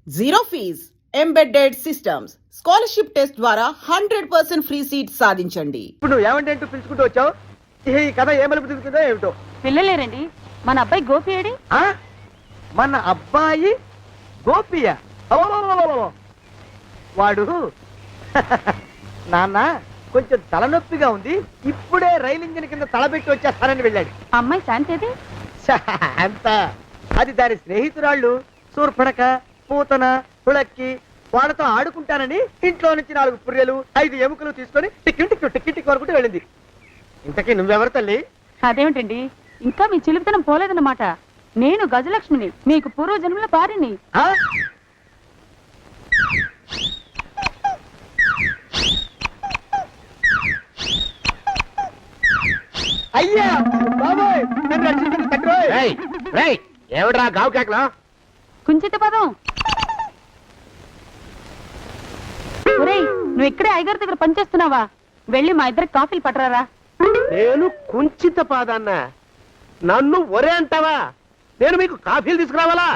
Zero fees embedded systems scholarship test ద్వారా 100% free seat సాధించండి. ఇప్పుడు నువ్వు ఏమంటే పిలుచుకుంటూ వచ్చావు? ఈ కథ ఏమలుపు తిరుగుతుందో ఏమిటో. పిల్లలేరండి. మన అబ్బాయి గోపి ఏడి? మన అబ్బాయి గోపియా? వాడు నాన్న కొంచెం తలనొప్పిగా ఉంది, ఇప్పుడే రైలు ఇంజిన్ కింద తలబెట్టి వచ్చేస్తానని వెళ్ళాడు. అమ్మాయి శాంతి అంత అది దాని స్నేహితురాళ్ళు శూర్పణక, పూతన, హుళక్కి వాళ్ళతో ఆడుకుంటానని ఇంట్లో నుంచి 4 పుర్రెలు 5 ఎముకలు తీసుకొని టిక్కి వరకు వెళ్ళింది. ఇంతకీ నువ్వెవరు తల్లి? అదేమిటండి, ఇంకా మీ చిలుపుతనం పోలేదన్నమాట. నేను గజలక్ష్మిని, మీకు పూర్వజన్మల పారిని. అయ్యా బాబోయ్, నన్ను రక్షించండి తండ్రి. ఏమిట్రా గావు కేకలో? కుంచిత పదం. ఒరేయ్, నువ్వు ఇక్కడే అయ్యగారి దగ్గర పనిచేస్తున్నావా? వెళ్ళి మా ఇద్దరికి కాఫీలు పట్టరారా. నేను కుంచిత పాదాన్న, నన్ను ఒరే అంటావా? నేను మీకు కాఫీలు తీసుకురావాలా?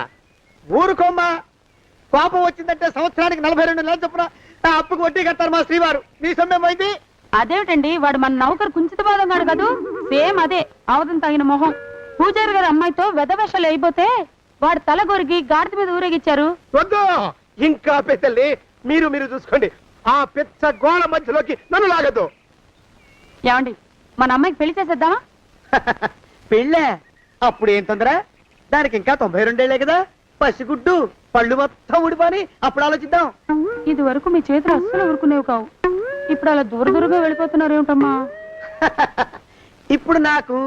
ఊరుకోమ్మా, కోపం వచ్చిందంటే సంవత్సరానికి 42 నెలలు చొప్పున అప్పుకు వడ్డీ కడతారు మా శ్రీవారు. నీ సొమ్మేం పోయింది? అదేమిటండి, వాడు మన నౌకరు కుంచిత పాదం గాడు కదూ. సేమ్ అదే, అవధం తగిన మొహం. పూజారి గారి అమ్మాయితో వెధవేషాలు అయిపోతే వాడు తల గొరిగి గాడిద మీద ఊరేగిచ్చారు. వద్దు, ఇంకా పెద్దల్ని మీరు చూసుకోండి. ఆ పెద్ద గోళ మధ్యలోకి నన్ను లాగదు. ఏమండి, మన అమ్మాయికి పెళ్లి చేసేద్దామా? పెళ్ళే? అప్పుడు ఏం తొందర? దానికి ఇంకా 92 ఏళ్లే కదా. పసిగుడ్డు పళ్ళు మొత్తం ఊడిపోని అప్పుడు ఆలోచిద్దాం. ఇది వరకు మీ చేతులు అస్సలు ఊరుకునేవి కావు. ఇప్పుడు అలా దూరంగా వెళ్ళిపోతున్నారు ఏమిటమ్మా? ఇప్పుడు నాకు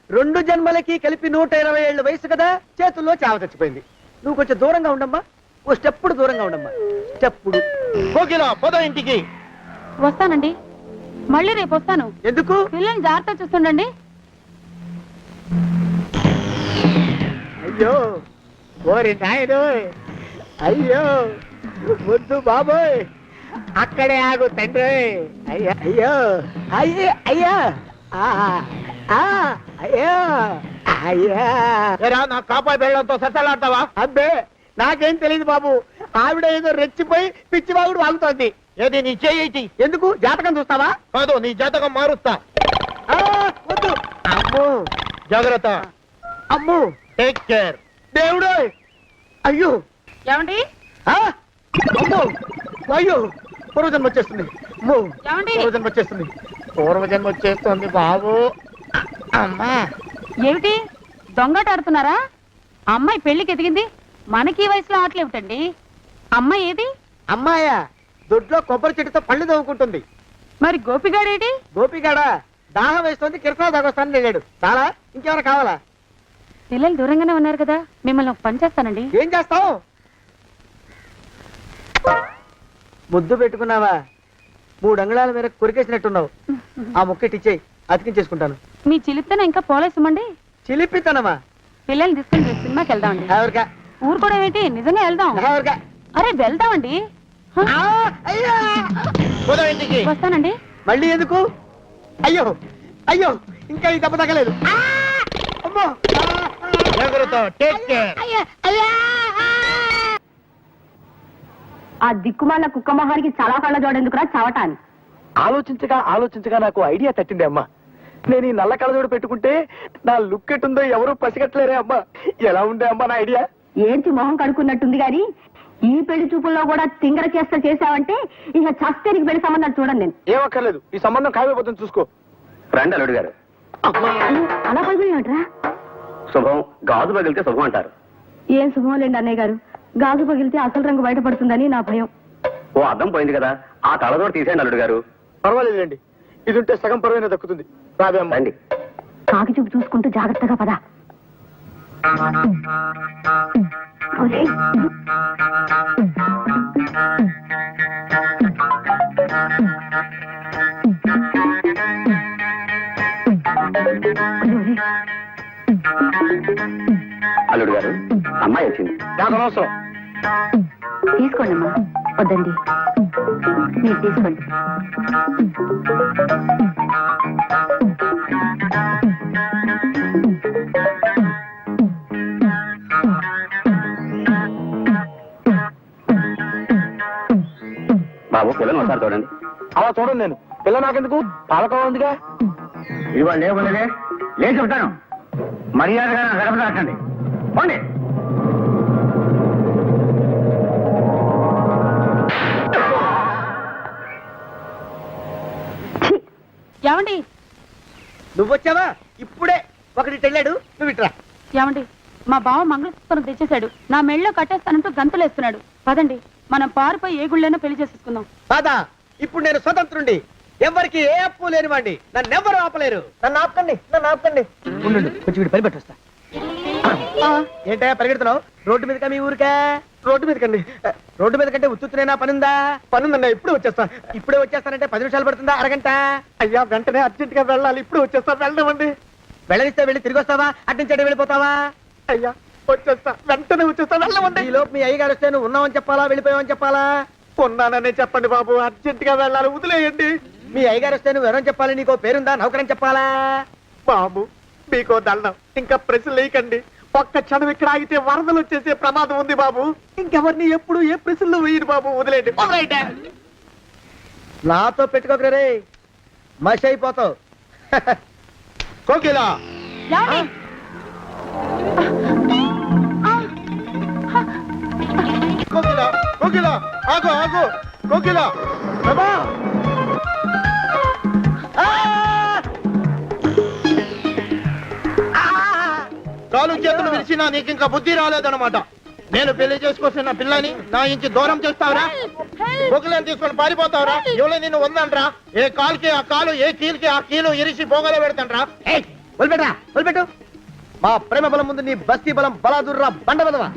2 జన్మలకి కలిపి 120 ఏళ్ల వయసు కదా, చేతుల్లో చావ చచ్చిపోయింది. నువ్వు కొంచెం దూరంగా ఉండమ్మా, ఓ స్టెప్పుడు దూరంగా ఉండమ్మా. స్టెప్పుడు పోదాం ఇంటికి. వస్తానండి, మళ్ళీ రేపు వస్తాను. ఎందుకు? పిల్లల్ని జాగ్రత్త చూస్తుండండి. అయ్యో ఓరి నాయను, అయ్యో వద్దు బాబోయ్, అక్కడే ఆగు తండ్రి. అయ్యా అయ్యో అయ్యే అయ్యా అయ్యా అయ్యా. నా కాపాయి బెళ్ళంతో సత్తలాడతావా? అబ్బే, నాకేం తెలియదు బాబు. ఆవిడ ఏదో రెచ్చిపోయి పిచ్చివాగుడు వాగుతోంది. ఏది నీ చేయి? ఎందుకు? జాతకం చూస్తావా? కాదు, నీ జాతకం మారుస్తా. వద్దు. అమ్మో, జాగ్రత్త. అమ్మో, టేక్ కేర్. దేవుడు. అయ్యో, ఏమండి అమ్మో, అయ్యో, పూర్వజన్మ వచ్చేస్తుంది. అమ్మో, ఏమండి? పూర్వజన్మ వచ్చేస్తుంది బాబు. అమ్మా, ఏమిటి దొంగట ఆడుతున్నారా? అమ్మాయి పెళ్లికి ఎదిగింది, మనకి ఈ వయసులో ఆటలేమిటండి? అమ్మాయి ఏది? అమ్మాయా? దొడ్లో కొబ్బరి చెట్టుతో పళ్ళు తవ్వుకుంటుంది. మరి గోపిగాడేటి? గోపిగాడ దాహం వేస్తుంది, కిరసా దాగొస్తానని వెళ్ళాడు. చాలా ఇంకేమైనా కావాలా? పిల్లలు దూరంగానే ఉన్నారు కదా, మిమ్మల్ని ఒక పని చేస్తానండి. ఏం చేస్తావు? ముద్దు పెట్టుకున్నావా? 3 అంగుళాల మేర కొరికేసినట్టున్నావు. ఆ ముక్కటిచ్చేయి, అతికించేసుకుంటాను. మీ చిలిపితనం ఇంకా పోలేసమండి. చిలిపితనమా? పిల్లల్ని తీసుకుని రేపు సినిమాకి వెళ్దామండి. ఎవరికా? ఊరు కూడా ఏంటి, నిజంగా వెళ్దాం. ఎవరికా? అరే వెళ్దామండి. పోదాం ఇంటికి. వస్తానండి. మళ్ళీ ఎందుకు? అయ్యో అయ్యో, ఇంకా ఈ దెబ్బ తగ్గలేదు. అమ్మో, జాగ్రత్త. Take care. ఆ దిక్కుమాల కుక్క మొహానికి చాలా కళ్ళ జోడెందుకురా చవటాన్ని. ఆలోచించగా నాకు ఐడియా తట్టింది అమ్మా. నేను ఈ నల్ల కళ్ళజోడు పెట్టుకుంటే నా లుక్ ఎట్టుందో ఎవరూ పసిగట్టలేరే అమ్మా. ఎలా ఉండే అమ్మా నా ఐడియా? ఏంటి మొహం కడుక్కున్నట్టుంది గాని, ఈ పెళ్లి చూపుల్లో కూడా తింగర చేసావంటే ఇక చస్తే నీకు పెళ్లి సంబంధాలు చూడండి. నేను ఏమక్కర్లేదు, ఈ సంబంధం ఖాయమైపోతుంది, చూసుకో. రండి అల్లుడు గారు. అలా పగిలినట్రా? శుభం, గాజు పగిలితే శుభం అంటారు. ఏం శుభం లేండి అన్నయ్య గారు, గాజు పగిలితే అసలు రంగు బయటపడుతుందని నా భయం. ఓ అద్దం పోయింది కదా, ఆ కళ్ళజోడు తీసేయండి అల్లుడు గారు. పర్వాలేదండి, ఇది ఉంటే సగం పరువైనా దక్కుతుంది. రాబే అమ్మ. రండి. కాకి చూపు చూసుకుంటూ జాగ్రత్తగా పద. అల్లుడు గారు, అమ్మాయి వచ్చింది. నాకు అనవసరం. తీసుకోండి అమ్మా. వద్దండి, మీరు తీసుకోండి. బాబు పిల్లని ఒకసారి చూడండి. అలా చూడండి, నేను పిల్ల నాకెందుకు, పాలకం ఉందిగా. ఇవాళ లేవలేదే, లేచి ఉంటాను. మర్యాదగా నా గడప దాటండి. పోండి. ఏమండి నువ్వు వచ్చావా? ఇప్పుడే ఒకటి వెళ్ళాడు, నువ్వు ఇట్రా. ఏమండి, మా బావ మంగళసూత్రం తెచ్చేశాడు. నా మెళ్ళో కట్టేస్తానంటూ గంతులేస్తున్నాడు. పదండి, మనం పారిపోయి ఏ గుళ్ళైనా పెళ్లి చేసేసుకుందాం. కాదా, ఇప్పుడు నేను స్వతంత్రుండి, ఎవరికి ఏ అప్పు లేనివ్వండి, నన్ను ఎవరు ఆపలేరు. నన్ను ఆపకండి. ఉండు, కొంచెం వీడు పని పెట్టొస్తా. ఏంటా పరిగెడుతున్నావు? రోడ్డు మీదకా మీ ఊరికా? రోడ్డు మీద కంటే ఉత్తునేనా పనుందా? పనుందన్నా, ఇప్పుడే వచ్చేస్తానంటే 10 నిమిషాలు పడుతుందా, అరగంట? అయ్యా వెంటనే అర్జెంట్ గా వెళ్ళాలి, ఇప్పుడు వచ్చేస్తా. వెళ్ళమండి. వెళ్ళనిస్తే వెళ్ళి తిరిగి వస్తావా, అట్నుంచి వెళ్ళిపోతావా? అయ్యా వచ్చేస్తా, వెంటనే వచ్చేస్తా, వెళ్ళమండి. ఈ లోపు మీ అయ్యగారు వస్తే నువ్వు ఉన్నావని చెప్పాలా, వెళ్ళిపోయావని చెప్పాలా? ఉన్నాననే చెప్పండి బాబు, అర్జెంట్ గా వెళ్ళాలి, వదిలేయండి. మీ అయ్యగారు వస్తే నువ్వు ఎవరని చెప్పాలి? నీకో పేరుందా, నౌకరని చెప్పాలా? బాబు మీకో దండం, ఇంకా ప్రశ్న లేకండి. ఒక్క క్షణం ఇక్కడ ఆగితే వరదలు వచ్చేసే ప్రమాదం ఉంది బాబు. ఇంకెవరిని ఎప్పుడు ఏ ప్రశ్నలు వేయరు బాబు, వదిలేయండి. నాతో పెట్టుకోకరే, మషి అయిపోతావు. కోకిలా ఏమండి? కోకిలా ఆగు కోకిలా. కాలు చేతులు విరిచినా నీకు ఇంకా బుద్ధి రాలేదన్నమాట. నేను పెళ్లి చేసుకొస్తున్న పిల్లని నా ఇంటి దూరం చేస్తావురా? కోకిలని తీసుకొని పారిపోతావురా? ఎవరో నిన్ను ఉందనరా? ఏ కాలుకి ఆ కాలు, ఏ కీలుకి ఆ కీలు ఇరిచి పోగలో పెడతానరా? వదిలిపెట్టు. మా ప్రేమ బలం ముందు నీ బస్తీ బలం బలాదుర్రా, బండ బలవా.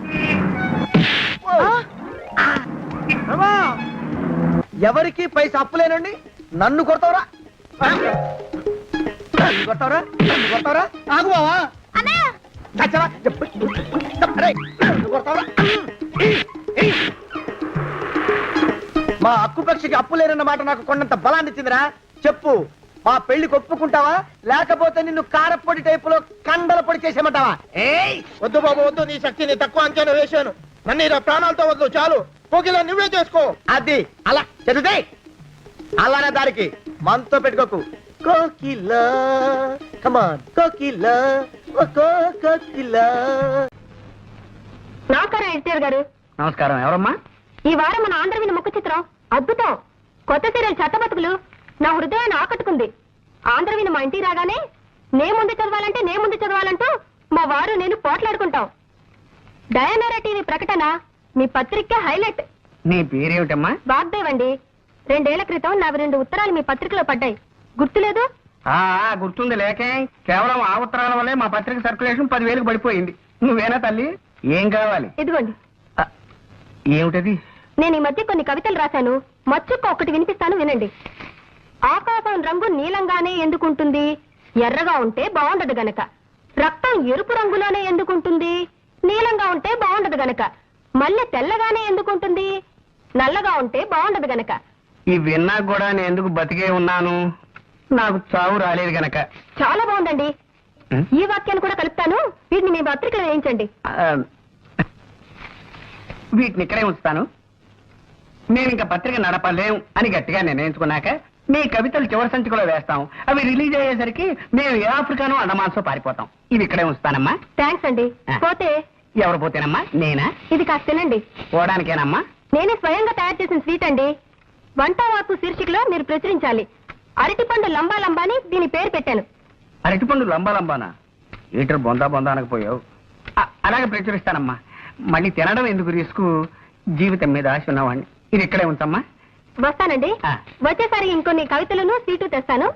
ఎవరికి పైసా అప్పులేనండి, నన్ను కొడతావురా? ఆగు బావా. మా అక్కు పక్షికి అప్పు లేరన్న మాట నాకు కొండంత బలాన్ని ఇచ్చిందిరా. చెప్పు, మా పెళ్లికి ఒప్పుకుంటావా, లేకపోతే నిన్ను కారపొడి టైపులో కండల పొడి చేసేమంటావా? వద్దు బాబు వద్దు, నీ శక్తిని తక్కువ అంచనా వేశాను. నన్ను ఇలా ప్రాణాలతో వద్దు, చాలు. కోకిలా నువ్వే చేసుకో. అది అలా చదివితే అలానే దారికి మనతో పెట్టుకోకు. కోకిలా కమాన్ కోకిలా, కోకిలా. నమస్కారం ఎన్టీఆర్ గారు. నమస్కారం. ఎవరమ్మా? ఈ వారం మన ఆంధ్రవిని ముఖ చిత్రం అద్భుతం. కొత్త సీరియల్ చెత్తబతుకులు నా హృదయాన్ని ఆకట్టుకుంది. ఆంధ్రవిని మా ఇంటికి రాగానే నే ముందు చదవాలంటూ మా వారు నేను పోట్లాడుకుంటాం. డయానారా టీవీ ప్రకటన మీ పత్రిక హైలైట్. నీ పేరేమిటమ్మా? వాగ్దేవ్ అండి. 2 ఏళ్ల క్రితం నావి 2 ఉత్తరాలు మీ పత్రికలో పడ్డాయి, గుర్తులేదు? గుర్తుంది. లేకే కేవలం ఆ ఉత్తరాల వల్లే మా పత్రిక సర్క్యులేషన్ 10,000కు పడిపోయింది. నువ్వేనా తల్లి? ఏం కావాలి? ఇదిగోండి. ఏమిటది? నేను ఈ మధ్య కొన్ని కవితలు రాశాను, మచ్చుక్క ఒకటి వినిపిస్తాను, వినండి. ఆకాశం రంగు నీలంగానే ఎందుకుంటుంది, ఎర్రగా ఉంటే బాగుండదు గనక. రక్తం ఎరుపు రంగులోనే ఎందుకుంటుంది, నీలంగా ఉంటే బాగుండదు గనక. మల్లె తెల్లగానే ఎందుకుంటుంది, నల్లగా ఉంటే బాగుండదు గనక. ఈ విన్నా కూడా నేను ఎందుకు బతికే ఉన్నాను, నాకు చావు రాలేదు గనక. చాలా బాగుందండి. ఈ వాక్యాన్ని కూడా కలుపుతాను, వీటిని మీ పత్రికలో వేయించండి. వీటిని ఇక్కడే ఉంచుతాను. మేము ఇంకా పత్రిక నడపలేం అని గట్టిగా నిర్ణయించుకున్నాక మీ కవితలు చివరి సంచికలో వేస్తాం. అవి రిలీజ్ అయ్యేసరికి మేము ఏ ఆఫ్రికానో అండమాన్సో పారిపోతాం. ఇవి ఇక్కడే ఉంచుతానమ్మా. థ్యాంక్స్ అండి. పోతే ఎవరు పోతేనమ్మా? నేనా? ఇది కాస్త తినండి. పోవడానికేనమ్మా? నేనే స్వయంగా తయారు చేసిన స్వీట్ అండి. వంట వార్పు శీర్షికలో మీరు ప్రచురించాలి. అరటిపండు లంబా లంబాని దీని పేరు పెట్టాను. అరటిపండు లంబా లంబానా? ఈటర్ బొందా బొందా అనకపోయావు. అలాగే ప్రచురిస్తానమ్మా. మళ్ళీ తినడం ఎందుకు రిస్క్, జీవితం మీద ఆశ ఉన్నవాడిని. ఇది ఇక్కడే ఉంచమ్మా. వస్తానండి. వచ్చేసరి ఇంకొన్ని కవితలను స్వీటు తెస్తాను.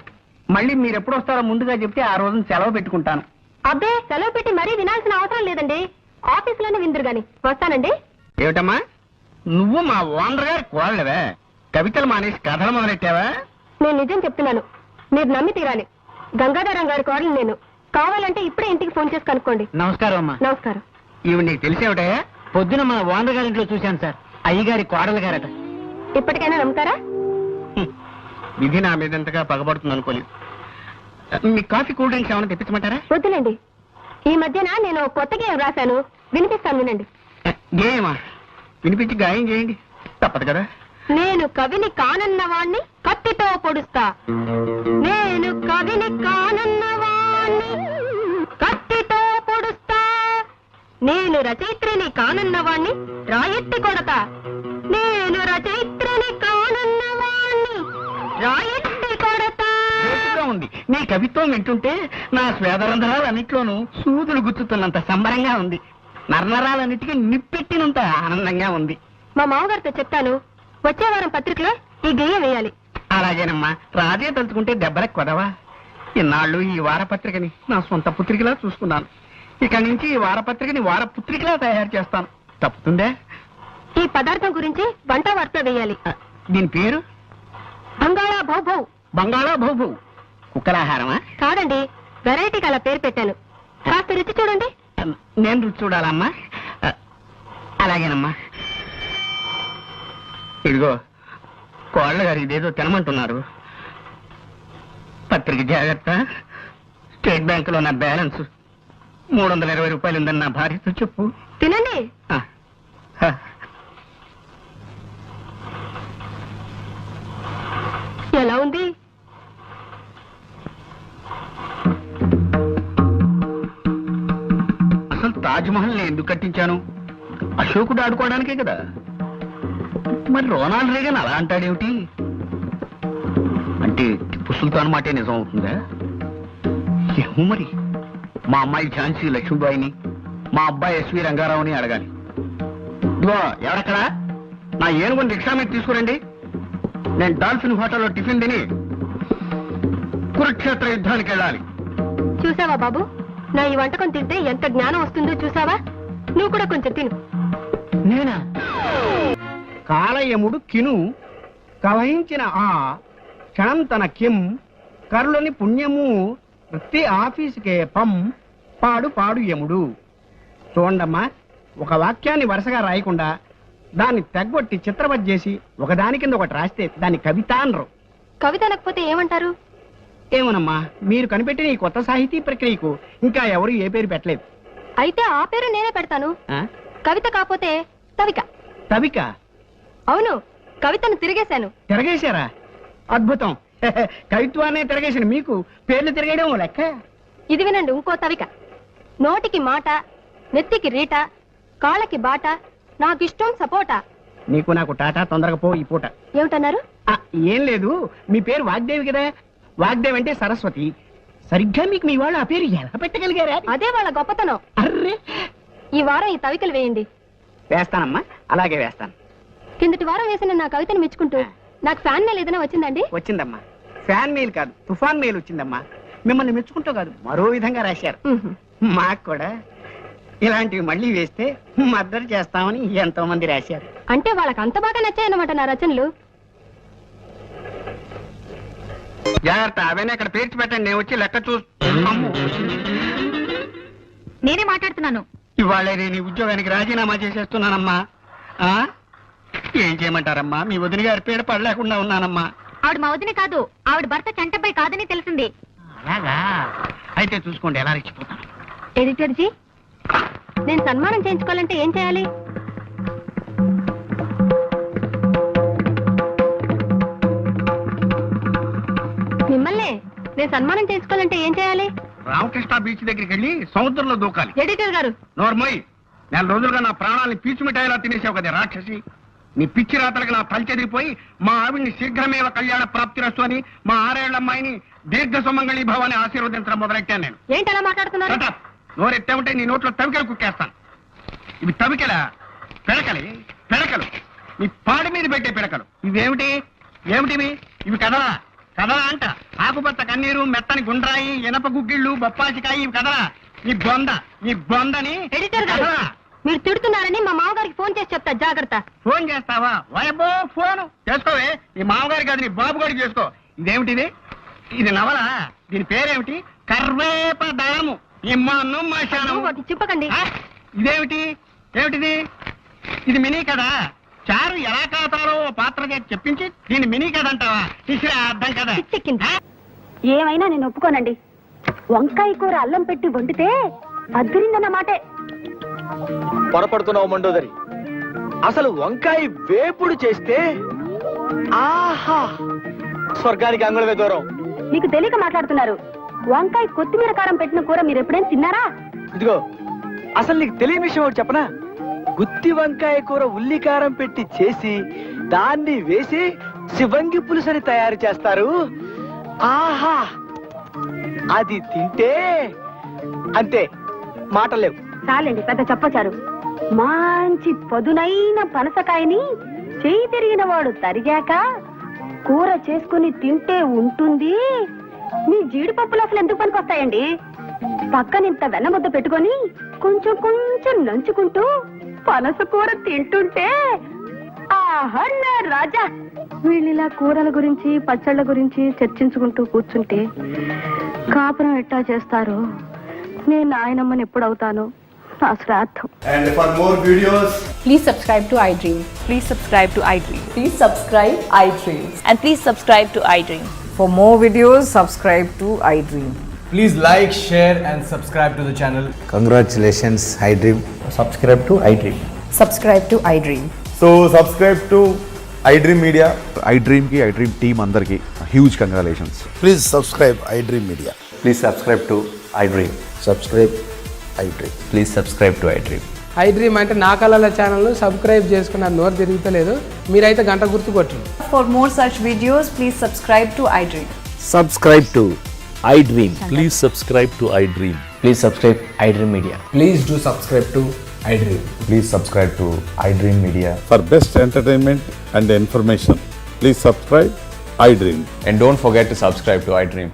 మళ్ళీ మీరు ఎప్పుడు వస్తారో ముందుగా చెప్తే ఆ రోజున సెలవు పెట్టుకుంటాను. అబ్బే, సెలవు పెట్టి మరీ వినాల్సిన అవసరం లేదండి, ఆఫీసులోనే విందురు గాని. వస్తానండి. ఏమిటమ్మా, నువ్వు మా ఓనర్ గారి కోడలేవే? కవితలు మానేసి కథలు మొదలెట్టావా? నేను నిజం చెప్తున్నాను, మీరు నమ్మి తీరాలి. గంగాధరం గారి కోడలు నేను. కావాలంటే ఇప్పుడే ఇంటికి ఫోన్ చేసి కనుక్కోండి. నమస్కారం అమ్మా. నమస్కారం. ఇవి నీకు తెలిసేవిటే? పొద్దున మా ఓనర్ గారింట్లో చూశాను సార్. అయ్యగారి కోడలు గారట. ఇప్పటికైనా నమ్ముతారా? విధి నా మీద ఎంతగా పగబడుతుంది అనుకోలేదు. మీ కాఫీ కూల్ డ్రింక్స్ ఏమైనా తెప్పించమంటారా? వద్దులేండి. ఈ మధ్యన నేను కొత్త గేయం రాశాను, వినిపిస్తాను, వినండి. గేయమా? వినిపించి గాయం చేయండి. తప్పదు కదా. నేను కవిని కానన్నవాణ్ణి కత్తితో పొడుస్తా. నేను కవిని కానన్నవాణ్ణి కత్తితో పొడుస్తా. నేను రచయిత్రిని కానన్నవాణ్ణి రాయెత్తి కొడతా. నేను రచయిత్రిని కానన్నవాణ్ణి రాయెత్తి కొడతా. చేతుగా ఉంది. నీ కవిత్వం వింటుంటే నా స్వేదరంధ్రాలన్నిట్లోనూ సూదులు గుచ్చుతున్నంత సంబరంగా ఉంది. నరనరాలన్నిటికీ నిప్పెట్టినంత ఆనందంగా ఉంది. మా మామగారితో చెప్తాను, వచ్చే వారం పత్రికలో ఈ గేయం వేయాలి. అలాగేనమ్మా, రాజే తలుచుకుంటే దెబ్బలకు కొదవా. ఇన్నాళ్ళు ఈ వారపత్రికని నా సొంత పుత్రికలా చూసుకున్నాను. ఇక నుంచి ఈ వారపత్రికని వారపుత్రికలా తయారు చేస్తాను. తప్పుతుందే? ఈ పదార్థం గురించి వంట వార్త వేయాలి. దీని పేరు బంగాళా భౌభౌ. బంగాళా భౌభౌ. కుక్కలాహారమా? కాదండి, వెరైటీకి అలా పేరు పెట్టాను. కాస్త రుచి చూడండి. నేను రుచి చూడాలమ్మా. అలాగేనమ్మా. ఇదిగో కోళ్ళ గారు ఇదేదో తినమంటున్నారు. పత్రిక జాగ్రత్త. స్టేట్ బ్యాంకులో నా బ్యాలెన్స్ 320 రూపాయలు ఉందని నా భార్యతో చెప్పు. తినండి. ఆ, ఆ. ఎలా ఉంది? అసలు తాజ్ మహల్ నేను ఎందుకు కట్టించాను? అశోకుడు ఆడుకోవడానికే కదా. మరి రోనాల్డ్ రేగన్ అలా అంటాడేమిటి? అంటే టిప్పు సుల్తాన్ మాటే నిజం అవుతుందా? ఏమో మరి. మా అమ్మాయి ఝాన్సీ లక్ష్మీబాయిని, మా అబ్బాయి ఎస్వి రంగారావుని అడగాలి. ఇదిగో ఎవరక్కడా? నా ఏనుగుని రిక్షా మీద తీసుకురండి. నేను డాల్ఫిన్ హోటల్లో టిఫిన్ తిని కురుక్షేత్ర యుద్ధానికి వెళ్ళాలి. చూసావా బాబు, నా ఈ వంటకం తింటే ఎంత జ్ఞానం వస్తుందో చూసావా? నువ్వు కూడా కొంచెం తిను. నేనా? కాలయముడు కిను కవహించిన ఆ క్షణం తన కిం కరులని పుణ్యము వృత్తి ఆఫీసుకే పం పాడు పాడు యముడు. చూడండమ్మా, ఒక వాక్యాన్ని వరుసగా రాయకుండా దాన్ని తెగ్గొట్టి చిత్రవత్ చేసి ఒకదాని కింద ఒకటి రాస్తే దాన్ని కవిత అనరు. కవిత అనకపోతే ఏమంటారు? ఏమోనమ్మా, మీరు కనిపెట్టిన ఈ కొత్త సాహితీ ప్రక్రియకు ఇంకా ఎవరు ఏ పేరు పెట్టలేదు. అయితే ఆ పేరు నేనే పెడతాను. ఆ? కవిత కాకపోతే తవిక. తవిక? అవును, కవితను తిరిగేశాను. తిరగేశారా? అద్భుతం. కవిత్వాన్ని తిరగేసిన మీకు పేర్లు తిరగడం లెక్క. ఇది వినండి, ఇంకో తవిక. నోటికి మాట, నెత్తికి రీట, కాళ్ళకి బాట, నాకిష్టం సపోటా. నీకు నాకు టాటా, తొందరగా పో ఈ పూట. ఏమిటన్నారు? ఏం లేదు, మీ పేరు వాగ్దేవి కదా. వాగ్దేవి అంటే సరస్వతి. సరిగ్గా మీకు మీ వాళ్ళు ఆ పేరు ఎలా పెట్టగలిగారా? అదే వాళ్ళ గొప్పతనం. అర్రే, ఈ వారం ఈ తవికలు వేయండి. వేస్తానమ్మా, అలాగే వేస్తాను. కిందటి వారం వేసిన నా కవితను మెచ్చుకుంటూ నాకు ఫ్యాన్ మెయిల్ ఏదైనా వచ్చిందండి? వచ్చిందమ్మా. ఫ్యాన్ మెయిల్ కాదు, తుఫాన్ మెయిల్ వచ్చిందమ్మా. మిమ్మల్ని మెచ్చుకుంటూ కాదు, మరో విధంగా రాశారు. మాకు కూడా ఇలాంటివి మళ్ళీ వేస్తే మద్దతు చేస్తామని ఎంతో మంది రాశారు. అంటే వాళ్ళకి అంత బాగా నచ్చాయన్నమాట నా రచనలు. జాగ్రత్త, అవన్నీ అక్కడ పేర్చి పెట్టండి, నేను వచ్చి లెక్క నేనే మాట్లాడుతున్నాను. ఇవాళ నేను ఈ ఉద్యోగానికి రాజీనామా చేసేస్తున్నానమ్మా. ఏం చేయమంటారమ్మా, మీ వదిన గారి పేరు పడలేకుండా ఉన్నానమ్మా. ఆవిడ మా వదిన కాదు, ఆవిడ భర్త చంటపై కాదని తెలిసింది. అలాగా? అయితే చూసుకోండి ఎలా రెచ్చిపోతాను. ఎడిటర్ జీ, నేను సన్మానం చేయించుకోవాలంటే ఏం చేయాలి? మిమ్మల్ని నేను సన్మానం చేసుకోవాలంటే ఏం చేయాలి? రామకృష్ణ బీచ్ దగ్గరికి వెళ్ళి సముద్రంలో దూకాలి. ఎడిటర్ గారు, నోర్మోయ్, 4 రోజులుగా నా ప్రాణాలని పీచు మిఠాయిలా తినేసావు కదా రాక్షసి. నీ పిచ్చి రాతలకు నా తలచెదిరిపోయి మా ఆవిడ్ని శీఘ్రమేవ కళ్యాణ ప్రాప్తిరస్తు అని మా 6 ఏళ్ల అమ్మాయిని దీర్ఘ సుమంగళి భవాన్ని ఆశీర్వదించడం మొదలెట్టాను నేను. ఏంటి అలా మాట్లాడుతున్నారు? నోరెత్తే ఉంటే నీ నోట్లో తవికలు కుక్కేస్తాను. ఇవి తవికలా? పిడకలు పిడకలు, నీ పాడి మీద పెట్టే పిడకలు. ఇవేమిటి? ఏమిటివి? ఇవి కదలా కదలా అంట. ఆకుపచ్చ కన్నీరు, మెత్తని గుండ్రాయి, ఇనప గుగ్గిళ్ళు, బొప్పాసికాయి, ఇవి కదలా. నీ బొందని ఎడిటర్ గారు, కదలా. మీరు తిడుతున్నారని మా మామగారికి ఫోన్ చేసి చెప్తా, జాగ్రత్త. ఫోన్ చేస్తావా? వాయబ్బో, ఫోన్ చేసుకోవే. నీ మామగారికి కాదు, నీ బాబు గారికి చేసుకో. ఇదేమిటిది? ఇది నవల. దీని పేరేమిటి? కర్వేపదళము. ఇమ్మాను మాశాను. అది చెప్పకండి. ఇదేమిటి? ఏమిటిది? ఇది మినీ కదా. చారు ఎలా కాతారో పాత్ర చేసి చెప్పించి దీన్ని మినీ కథ అంటావా? ఇసిరా అర్థం కదా. పిచ్చెక్కింది. ఏమైనా నేను ఒప్పుకోనండి. వంకాయ కూర అల్లం పెట్టి వండితే అద్దరిందన్న మాటే. పొరపడుతున్నావు మండోదరి. అసలు వంకాయ వేపుడు చేస్తే ఆహా స్వర్గానికి అంగుళమే దూరం. మీకు తెలియక మాట్లాడుతున్నారు. వంకాయ కొత్తిమీర కారం పెట్టిన కూర మీరు ఎప్పుడైనా తిన్నారా? ఇదిగో అసలు నీకు తెలియని విషయం ఒకటి చెప్పనా? గుత్తి వంకాయ కూర ఉల్లి కారం పెట్టి చేసి దాన్ని వేసి శివంగి పులుసని తయారు చేస్తారు. ఆహా అది తింటే అంతే మాటలేవు. చాలండి పెద్ద చెప్పచారు. మంచి పదునైన పనసకాయని చేయి తిరిగిన వాడు తరిగాక కూర చేసుకుని తింటే ఉంటుంది. మీ జీడిపప్పులు అసలు ఎందుకు పనికొస్తాయండి? పక్కనింత వెన్నముద్ద పెట్టుకొని కొంచెం కొంచెం నంచుకుంటూ పనస కూర తింటుంటే ఆహా నా రాజా. వీళ్ళిలా కూరల గురించి పచ్చళ్ళ గురించి చర్చించుకుంటూ కూర్చుంటే కాపురం ఎట్టా చేస్తారు? నేను నాయనమ్మని ఎప్పుడవుతాను? నా శ్రాద్ధం. And for more videos, Please subscribe to iDream. Please subscribe to iDream. Please subscribe iDream. And please subscribe to iDream. For more videos, subscribe to iDream. please like, share and subscribe to the channel. Congratulations, iDream. Subscribe to iDream. Subscribe to iDream. So subscribe to iDream Media. iDream ki iDream team andarki huge congratulations. Please subscribe iDream Media. Please subscribe to iDream. Subscribe iDream. Please subscribe to iDream. iDream అంటే నా కళల channel subscribe చేసుకున్న నోరు తిరుగుతలేదు. మీరైతే గంట గుర్తు కొట్టండి. For more such videos, please subscribe to iDream. Subscribe to iDream. Please subscribe to iDream. Please subscribe iDream Media. Please do subscribe to iDream. Please subscribe to iDream Media. For best entertainment and information, please subscribe iDream. And don't forget to subscribe to iDream.